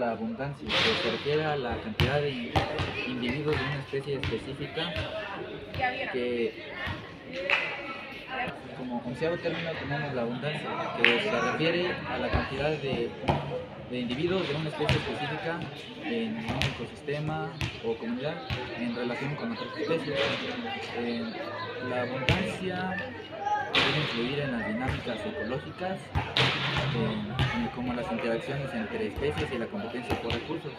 la abundancia, que se refiere a la cantidad de individuos de una especie específica, que como onceavo término tenemos la abundancia, que se refiere a la cantidad de individuos de una especie específica en un ecosistema o comunidad en relación con otras especies. La abundancia puede influir en las dinámicas ecológicas, como las interacciones entre especies y la competencia por recursos,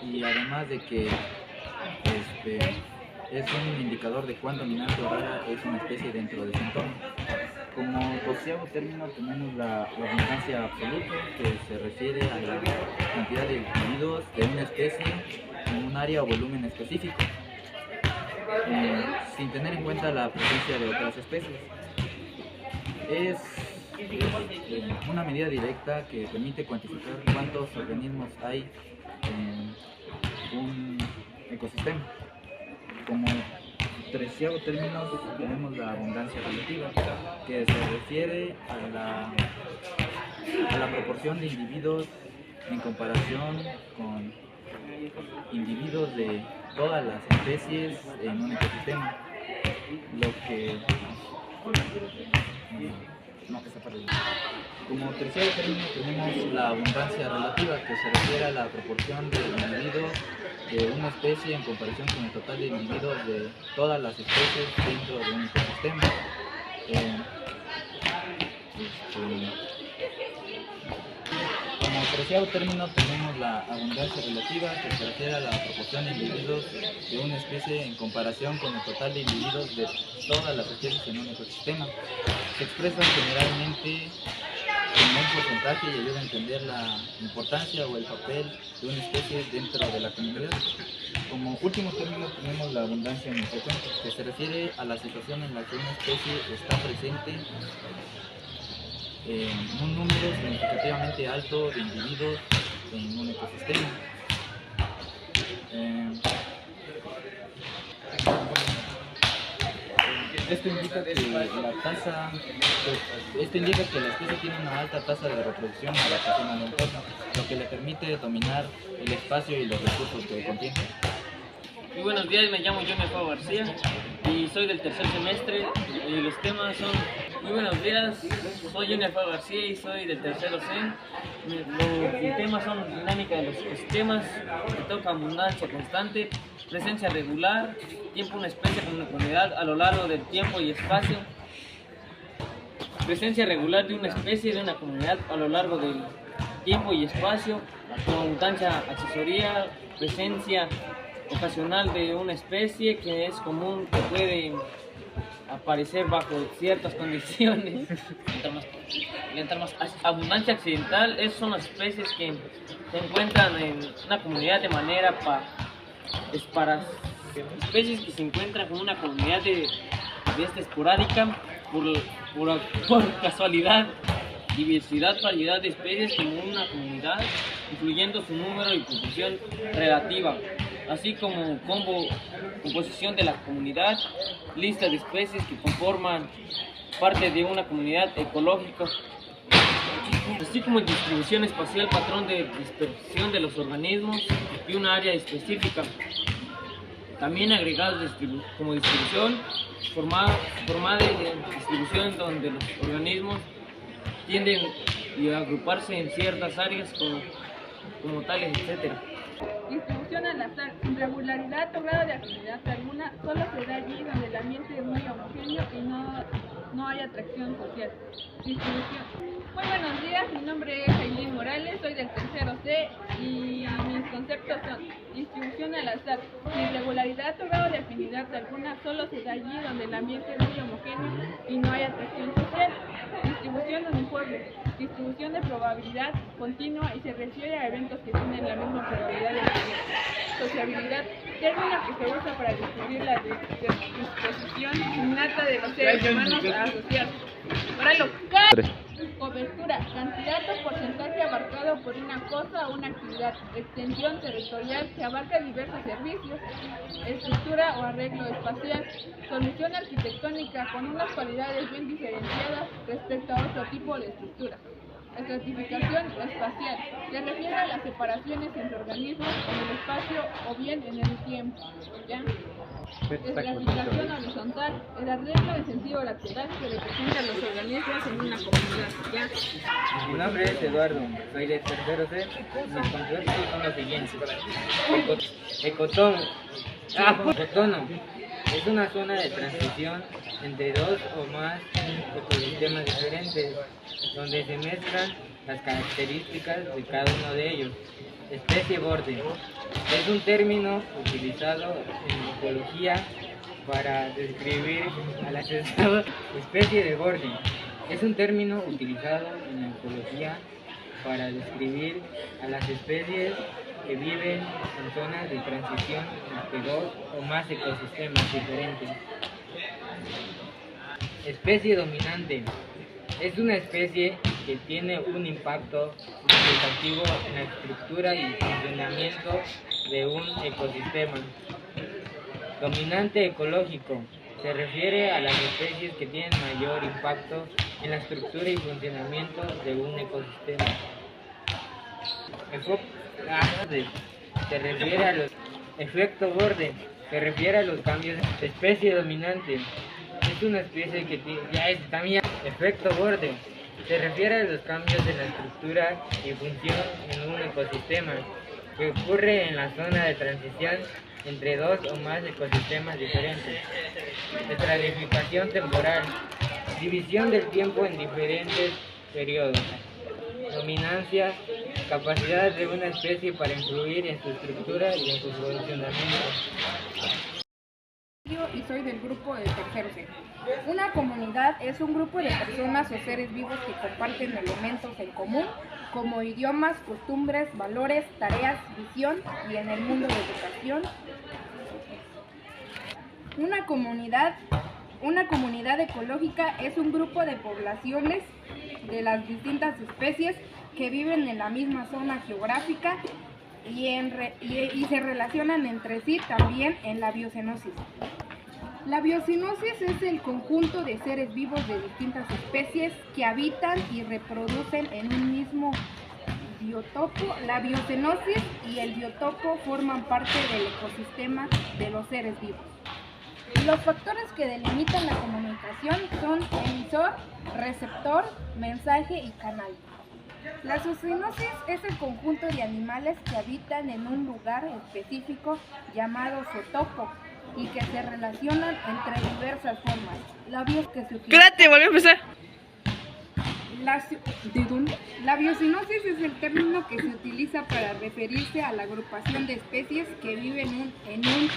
y además de que es un indicador de cuán dominante o rara es una especie dentro de su entorno. Como doceavo término tenemos la abundancia absoluta, que se refiere a la cantidad de individuos de una especie en un área o volumen específico, sin tener en cuenta la presencia de otras especies. Es una medida directa que permite cuantificar cuántos organismos hay en un ecosistema. Como treceavo término tenemos la abundancia relativa, que se refiere a la proporción de individuos en comparación con individuos de todas las especies en un ecosistema, lo que Como tercer término tenemos la abundancia relativa, que se refiere a la proporción de individuos de una especie en comparación con el total de individuos de todas las especies dentro de un ecosistema. Como treceavo término tenemos la abundancia relativa, que se refiere a la proporción de individuos de una especie en comparación con el total de individuos de todas las especies en un ecosistema. Se expresa generalmente como un porcentaje y ayuda a entender la importancia o el papel de una especie dentro de la comunidad. Como último término tenemos la abundancia omnipotente, que se refiere a la situación en la que una especie está presente en un número significativamente alto de individuos en un ecosistema. Esto indica que la especie tiene una alta tasa de reproducción y adaptación al entorno, lo que le permite dominar el espacio y los recursos que contiene. Muy buenos días, me llamo Johnny García y soy del tercer semestre y los temas son... Muy buenos días, soy Johnny García y soy del tercero C. Los temas son dinámica de los ecosistemas, que toca abundancia constante, presencia regular, tiempo una especie con una comunidad a lo largo del tiempo y espacio, presencia regular de una especie de una comunidad a lo largo del tiempo y espacio, abundancia accesoria, presencia ocasional de una especie que es común, que puede aparecer bajo ciertas condiciones. Abundancia accidental son las especies que se encuentran en una comunidad de manera especies que se encuentran con una comunidad de esta esporádica por casualidad, diversidad, variedad de especies como una comunidad, incluyendo su número y proporción relativa, así como composición de la comunidad, lista de especies que conforman parte de una comunidad ecológica, así como distribución espacial, patrón de dispersión de los organismos y una área específica. También agregados como distribución, formada de distribución donde los organismos tienden a agruparse en ciertas áreas como tales, etc. Distribución al azar, sin regularidad o grado de afinidad alguna, solo se da allí donde el ambiente es muy homogéneo y no hay atracción social. Distribución. Muy buenos días, mi nombre es Aileen Morales, soy del tercero C y mis conceptos son distribución al azar, sin regularidad o grado de afinidad alguna, solo se da allí donde el ambiente es muy homogéneo y no hay atracción social. Distribución uniforme, distribución de probabilidad continua y se refiere a eventos que tienen la misma probabilidad de ocurrir. Sociabilidad, término que se usa para describir la disposición innata de los seres humanos a asociarse. Cobertura, cantidad o porcentaje abarcado por una cosa o una actividad. Extensión territorial, que abarca diversos servicios. Estructura o arreglo espacial, solución arquitectónica con unas cualidades bien diferenciadas respecto a otro tipo de estructura. estratificación espacial. Se refiere a las separaciones entre organismos en el espacio o bien en el tiempo. ¿Ya? Estratificación horizontal. El arreglo de sentido lateral que representa a los organismos en una comunidad. ¿Ya? Mi nombre es Eduardo, soy de tercero C. Mis conceptos son los siguientes. Ecotono. Ecotono es una zona de transición entre dos o más ecosistemas diferentes, donde se mezclan las características de cada uno de ellos. Especie borde es un término utilizado en ecología para describir a las especie de borde. Es un término utilizado en ecología para describir a las especies que viven en zonas de transición entre dos o más ecosistemas diferentes. Especie dominante es una especie que tiene un impacto significativo en la estructura y funcionamiento de un ecosistema. Dominante ecológico se refiere a las especies que tienen mayor impacto en la estructura y funcionamiento de un ecosistema. Se refiere a los efecto borde, se refiere a los cambios de especie dominante. Es una especie que tiene efecto borde, se refiere a los cambios en la estructura y función en un ecosistema que ocurre en la zona de transición entre dos o más ecosistemas diferentes. Estratificación temporal, división del tiempo en diferentes periodos. Dominancia, capacidad de una especie para influir en su estructura y en su funcionamiento. Y soy del grupo de tercero C. Una comunidad es un grupo de personas o seres vivos que comparten elementos en común, como idiomas, costumbres, valores, tareas, visión y en el mundo de educación. Una comunidad ecológica es un grupo de poblaciones de las distintas especies que viven en la misma zona geográfica y se relacionan entre sí también en la biocenosis. La biocenosis es el conjunto de seres vivos de distintas especies que habitan y reproducen en un mismo biotopo. La biocenosis y el biotopo forman parte del ecosistema de los seres vivos. Los factores que delimitan la comunicación son emisor, receptor, mensaje y canal. La zoocenosis es el conjunto de animales que habitan en un lugar específico llamado zootopo y que se relacionan entre diversas formas. La Espérate, volví a empezar. La biocenosis es el término que se utiliza para referirse a la agrupación de especies que viven en un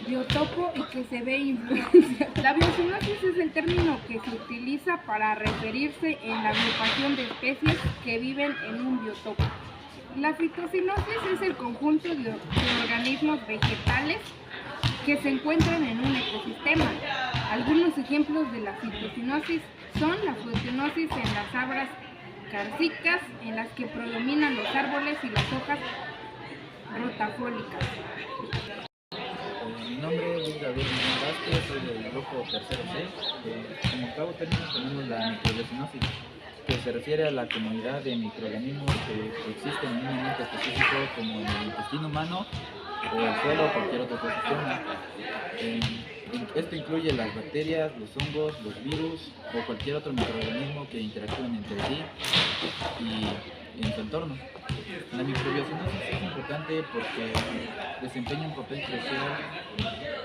biotopo y que se ve influenciada. La biocenosis es el término que se utiliza para referirse en la agrupación de especies que viven en un biotopo. La fitocenosis es el conjunto de organismos vegetales que se encuentran en un ecosistema. Algunos ejemplos de la fitocenosis son la fotocenosis en las arbras cársicas, en las que predominan los árboles y las hojas rotafólicas. Mi nombre es Luis Gabriel Vázquez, soy del grupo tercero C. Como octavo término tenemos la microbiocenosis, que se refiere a la comunidad de microorganismos que existen en un ambiente específico como en el intestino humano o el suelo o cualquier otro ecosistema. Esto incluye las bacterias, los hongos, los virus o cualquier otro microorganismo que interactúen entre sí y en su entorno. La microbiocenosis es importante porque desempeña un papel crucial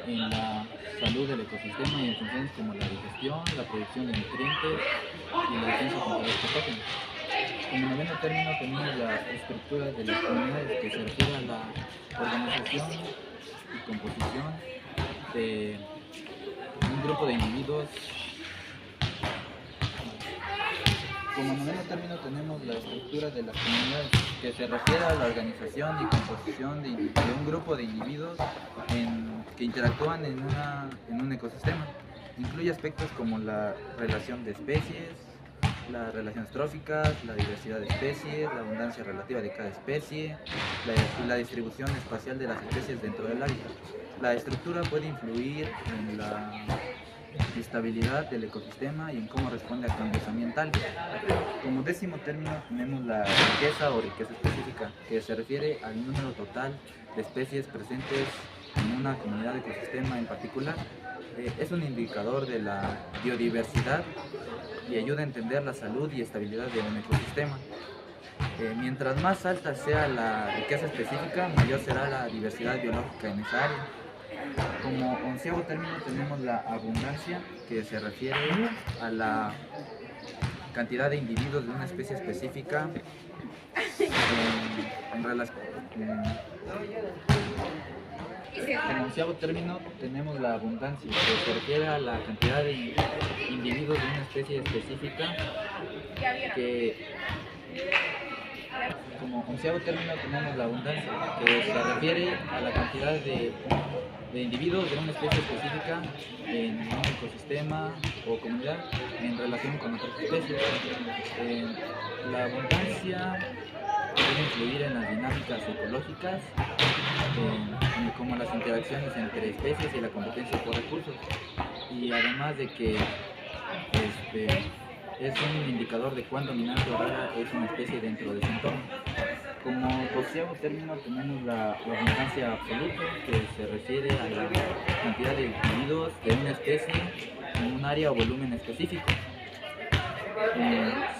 en la salud del ecosistema y en funciones como la digestión, la producción de nutrientes y la defensa contra los patógenos. Como noveno término tenemos las estructuras de las comunidades, que se refiere a la organización y composición de un grupo de individuos. Como noveno término tenemos la estructura de las comunidades, que se refiere a la organización y composición de un grupo de individuos que interactúan en un ecosistema. Incluye aspectos como la relación de especies, las relaciones tróficas, la diversidad de especies, la abundancia relativa de cada especie y la distribución espacial de las especies dentro del hábitat. La estructura puede influir estabilidad del ecosistema y en cómo responde a cambios ambientales. Como 10º término tenemos la riqueza o riqueza específica, que se refiere al número total de especies presentes en una comunidad de ecosistema en particular. Es un indicador de la biodiversidad y ayuda a entender la salud y estabilidad de un ecosistema. Mientras más alta sea la riqueza específica, mayor será la diversidad biológica en esa área. Como 11º término tenemos la abundancia, que se refiere a la cantidad de individuos de una especie específica en relación. Como 11º término tenemos la abundancia, que se refiere a la cantidad de individuos de una especie específica Como 11º término tenemos la abundancia, que se refiere a la cantidad de individuos de una especie específica en un ecosistema o comunidad en relación con otras especies. La abundancia puede influir en las dinámicas ecológicas, como las interacciones entre especies y la competencia por recursos, y además de que es un indicador de cuán dominante o rara es una especie dentro de su entorno. Como 12º término tenemos la abundancia absoluta, que se refiere a la cantidad de individuos de una especie en un área o volumen específico,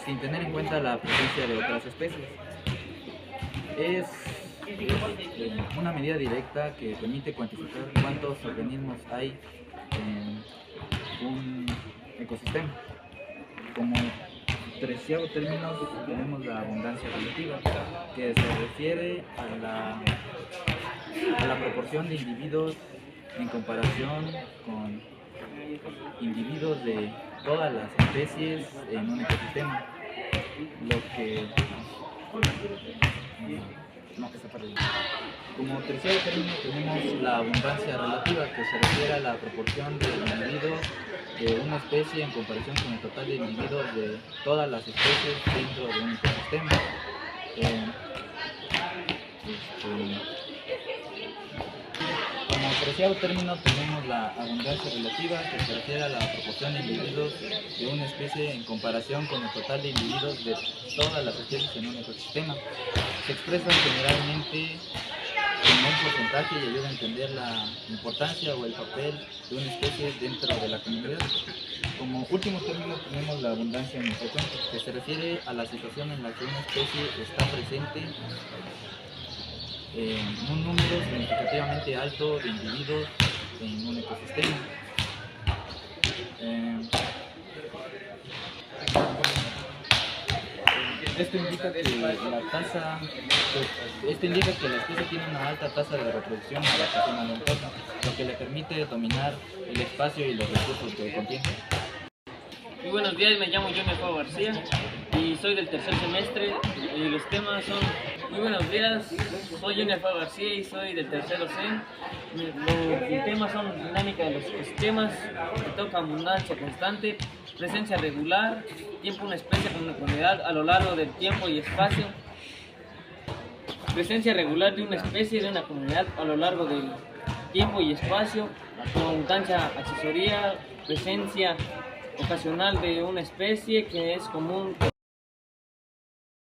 sin tener en cuenta la presencia de otras especies. Es una medida directa que permite cuantificar cuántos organismos hay en un ecosistema. Como 13º término tenemos la abundancia relativa, que se refiere a la proporción de individuos en comparación con individuos de todas las especies en un ecosistema, Como 13º término tenemos la abundancia relativa, que se refiere a la proporción de individuos de una especie en comparación con el total de individuos de todas las especies dentro de un ecosistema. Como 13º término tenemos la abundancia relativa, que se refiere a la proporción de individuos de una especie en comparación con el total de individuos de todas las especies en un ecosistema. Se expresa generalmente en un porcentaje y ayuda a entender la importancia o el papel de una especie dentro de la comunidad. Como último término tenemos la abundancia infrecuente, que se refiere a la situación en la que una especie está presente en un número significativamente alto de individuos en un ecosistema. Esto indica que la especie tiene una alta tasa de reproducción y adaptación al entorno, lo que le permite dominar el espacio y los recursos que contiene. Muy buenos días, me llamo Jonefo García y soy del tercer semestre y los temas son... Muy buenos días, soy Jonefo García y soy del tercero C. Los temas son dinámica de los ecosistemas, que toca abundancia constante, presencia regular, tiempo una especie con una comunidad a lo largo del tiempo y espacio, presencia regular de una especie de una comunidad a lo largo del tiempo y espacio, con abundancia accesoria, presencia ocasional de una especie que es común.